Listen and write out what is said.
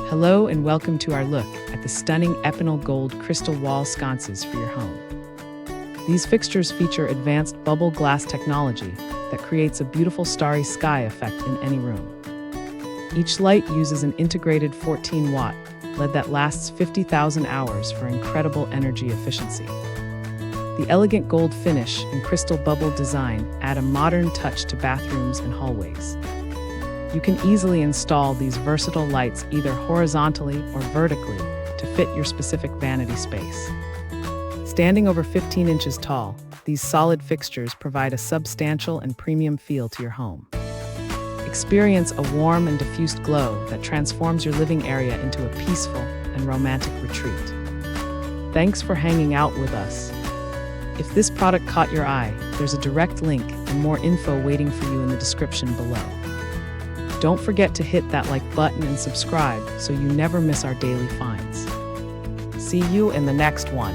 Hello and welcome to our look at the stunning Epinl gold crystal wall sconces for your home. These fixtures feature advanced bubble glass technology that creates a beautiful starry sky effect in any room. Each light uses an integrated 14-watt LED that lasts 50,000 hours for incredible energy efficiency. The elegant gold finish and crystal bubble design add a modern touch to bathrooms and hallways. You can easily install these versatile lights either horizontally or vertically to fit your specific vanity space. Standing over 15 inches tall, these solid fixtures provide a substantial and premium feel to your home. Experience a warm and diffused glow that transforms your living area into a peaceful and romantic retreat. Thanks for hanging out with us. If this product caught your eye, there's a direct link and more info waiting for you in the description below. Don't forget to hit that like button and subscribe so you never miss our daily finds. See you in the next one.